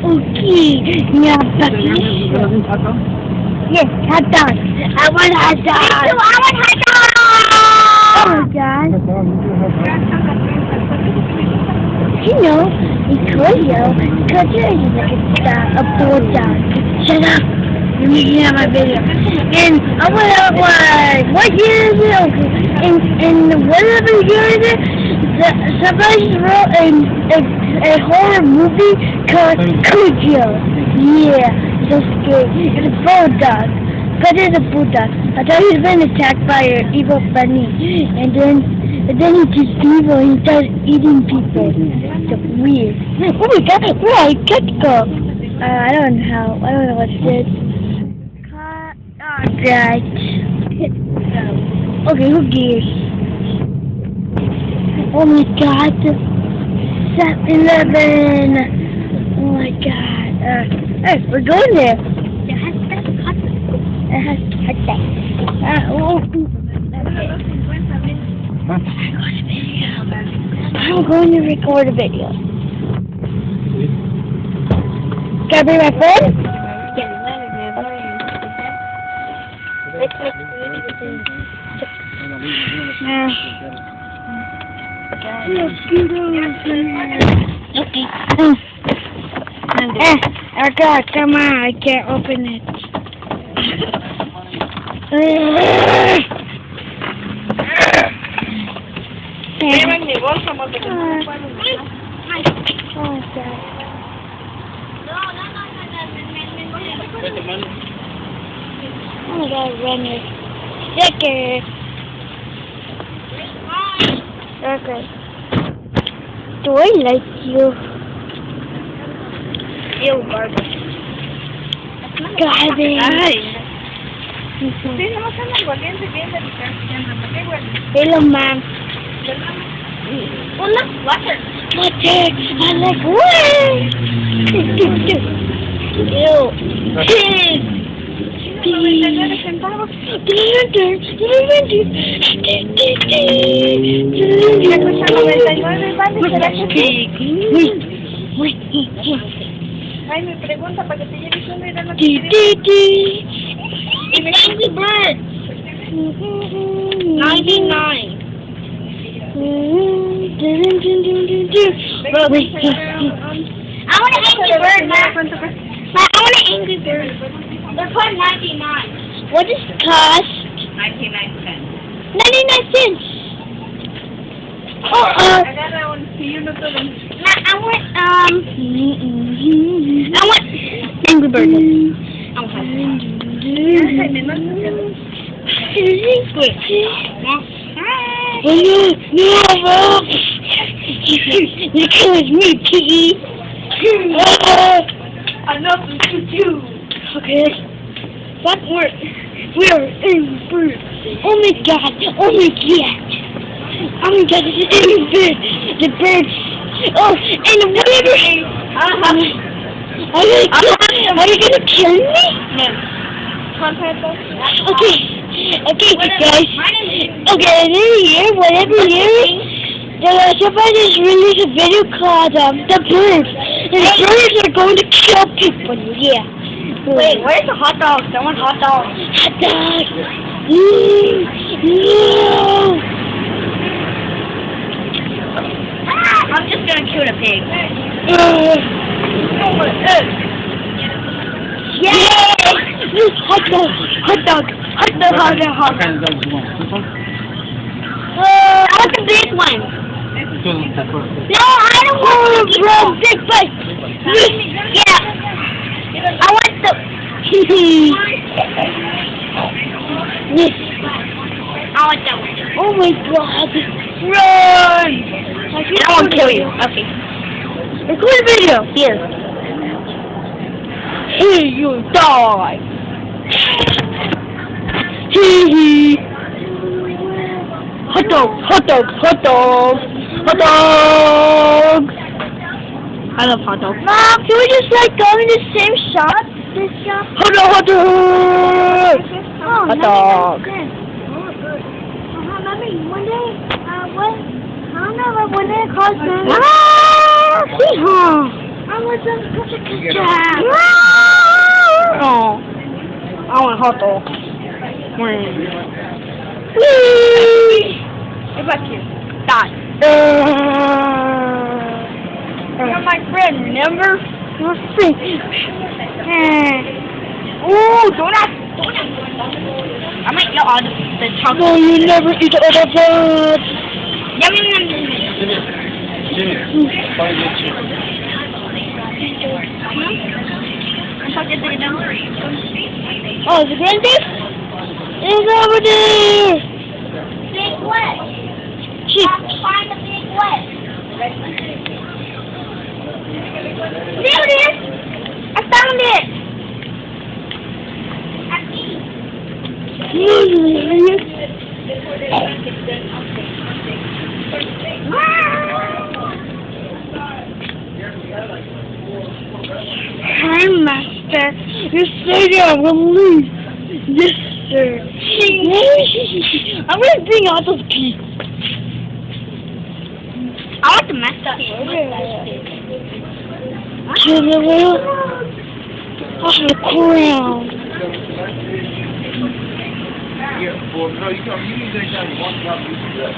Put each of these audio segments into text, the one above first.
Okay, now Bucky. Yes, hot dog. I want hot dog. Me too, I want hot dog. Oh my God. You know, in Korea, culture is like a bulldog. Shut up. You're making out my video. And I want to what year is it? In whatever year is it? Somebody wrote a horror movie called Cujo. Yeah, so scary. It's a bulldog. But it's a bulldog. I thought he was being attacked by an evil bunny. And then he just evil and he starts eating people. It's weird. Oh my God, where I could go? I don't know. I don't know what it is. Alright. Okay, who cares? Oh my God. 7-Eleven. Oh my God. Hey, we're going there. It has hot dog. I'm going to record a video. Can I bring my phone? Yes. Okay. Oh God, come on, I can't open it. Oh God. Oh my God, run it. Sticker. Okay. Do I like you? Ew, garbage. Garbage. Hello, ma'am. Well, look, water. Water. I like water. Ew. Pig. Ay, me pregunta para que te lleves uno y no Angry Bird. 99. I want an Angry Bird, I want an Angry Bird. They're put 99. What does it cost? 99 cents. 99 cents. Agarra un pilluno todo. I want Angry Bird. I want No, you killing me, piggy. Enough to do. Okay. What word? We are Angry Bird. Oh my God. Oh my God. Oh my God, this is Angry Bird. The birds. Oh, and whatever. Are you gonna kill me? No. Okay, guys. Okay, this year, whatever year, somebody just released a video called The Birds. And the birds are going to kill people. Yeah. Wait, where's the hot dogs? I want hot dogs. Hot dogs. No. I'm just gonna kill a pig. Yes! Hot dog! Hot dog! Hot dog! Hot dog! What kind of dog do you want? This one? I want the big one. No, I don't want the real big one. Yeah. I want the... Yes. I want that one. Oh my God. Run! I won't kill you. Okay. Record a video. Here. Here you die. Hee hee. Hot dog, hot dog, hot dog, hot dog. I love hot dogs. Mom, can we just like go in the same shop? This shop? Hot dog, hot dog. Hot dog. Mommy, one day, what? I don't know, but one day it cost me. Ah! I done such a good get job. Oh, I want a hot dog. Whee! What about you? Die. You're my friend, remember? You're free. Ooh, donut. I might eat all the chocolate. No, you never eat all the food. Yum, yum, yum, yum. Jimmy, find your chicken. Oh, the grandkids? It's over there. Big wet. Sheep. Find the big wet. There it is. I found it. Hi, Master. You say that will leave. Yes, sir. I'm going to bring out those peas. I want the master. General of the crown. Yeah, well, no, you can take down one cup of this.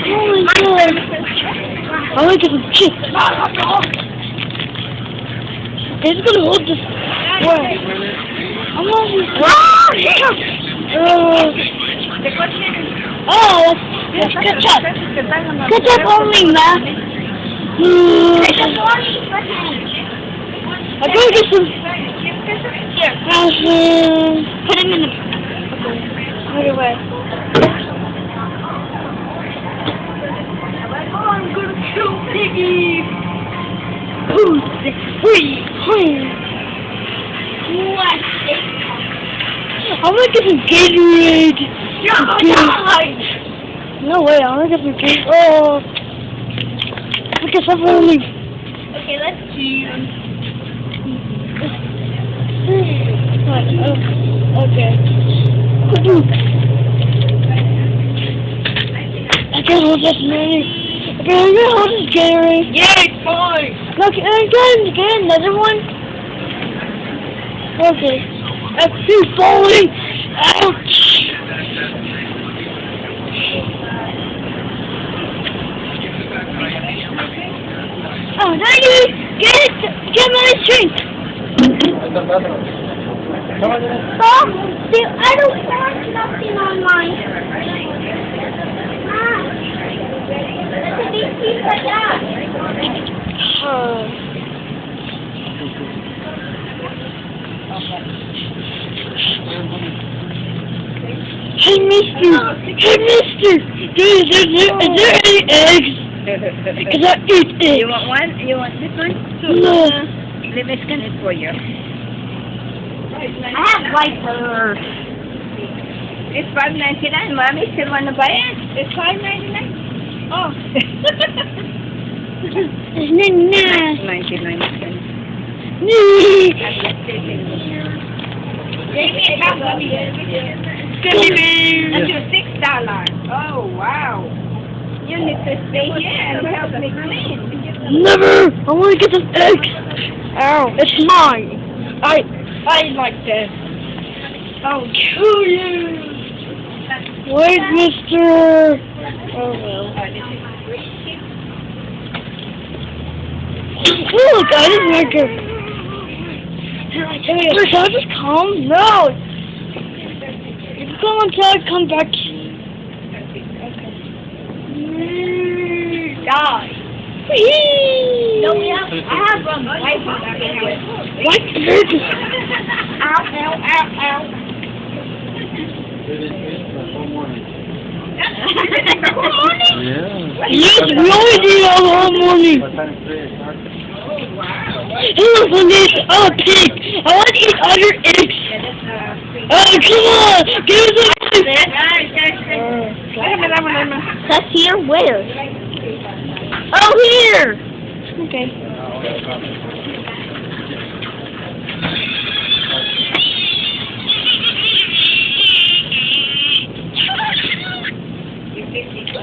Oh my god. I want to get some chips. It's going to hold this. What? I'm oh, that's ketchup. Ketchup only, man. I'm going to get some. Here. Put him in the... Right away. I'm gonna kill Piggy. Who's free? What? I'm gonna get some Gatorade. Die. No way, I'm gonna get some Gatorade. Oh, look at something on me. Okay, let's see. Okay. I can't hold this many. Okay, I'm gonna hold this Gatorade. Yeah, it's fine. Look, get another one. Okay. That's too falling. Ouch. Oh, thank you. Get my drink. Come on, I don't want nothing on mine. Look at these pieces like that. Hey, mister. Is there any eggs? Because I eat eggs. You want one? You want this one? No. Let me scan it for you. I have lighter. It's $5.99. Mommy still want to buy it? It's $5.99. Oh. Nah. 99 cents. Jamie, that's your $6. Oh, wow. You need to stay here and help me clean. Never. I want to get some eggs. Ow. It's mine. I like this. I'll kill you. Wait, mister. Oh, well. Oh, look, I didn't make it. Can I just come? No. You can come until I come back. Okay. Die. No, I have wife back here. What? Ow, ow, ow, ow. Yeah. Yes, we always eat all the whole morning. Hey, look, I'm a pig. I want to eat other eggs. Oh, come on. Give us some eggs. That's here? Where? Oh, here! Okay.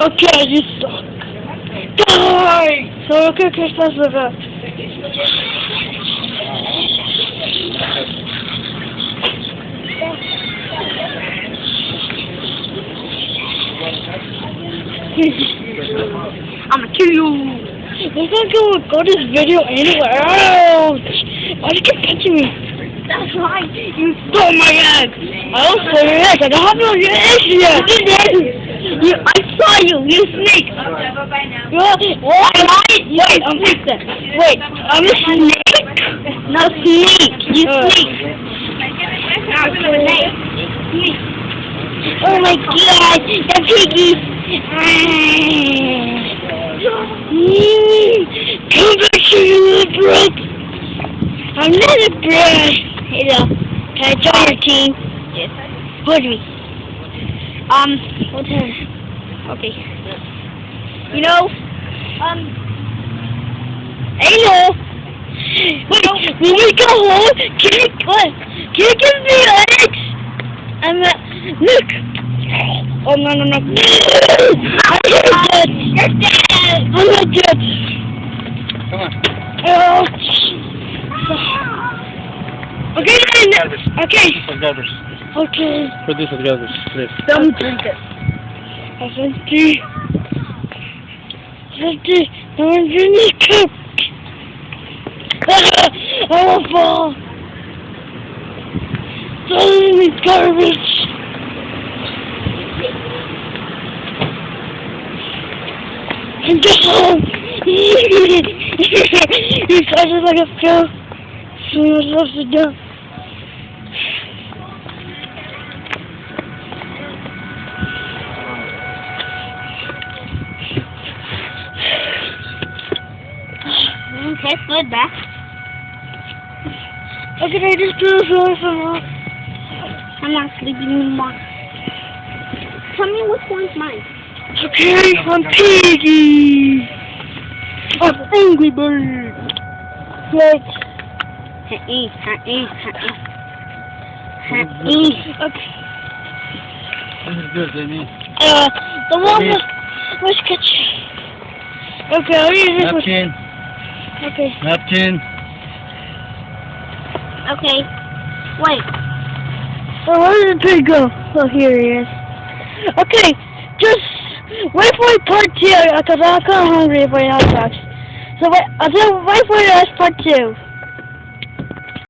Okay, you suck. Die! So, okay, Christmas with us. I'm gonna kill you. We're not gonna go this video anywhere. Ouch! Why did you keep punching me? That's right. You Oh my god! I don't say your ass. I don't have no ass yet. I saw you. You snake. Okay, bye now. What? Wait, I'm fixing. Wait, I'm a snake? No snake. You snake. No snake. Oh my god, the piggies! Come back here, you little brat! I'm not a brat! Hello, can I join your team? Yes. Hold me. What time? Okay. You know, Hello! Wait, when we go home, can you give me an X? Look! Oh no. I'm not dead! you're dead. I'm not dead! Come on. Ouch! Okay, then! Okay! Some garbage. Okay. Put this with garbage, please. Don't drink it. I'm 50. 50. I'm in the cup. I won't fall. Throw in the garbage. And go home. You sounded like a pro. So you're supposed to do. Okay, good back. Okay, I just do this for I'm not sleeping anymore. Tell me which one's mine. Okay, I'm Piggy. I'm Angry Bird. Wait. Okay. This is good, Jamie. The one was catching. Okay, I'll use this one. Napkin. Okay. Napkin. Okay. Wait. Oh, where did the pig go? Oh, here he is. Okay, just wait for part 2, because I'm kind of hungry for hot dogs. So wait for the part 2.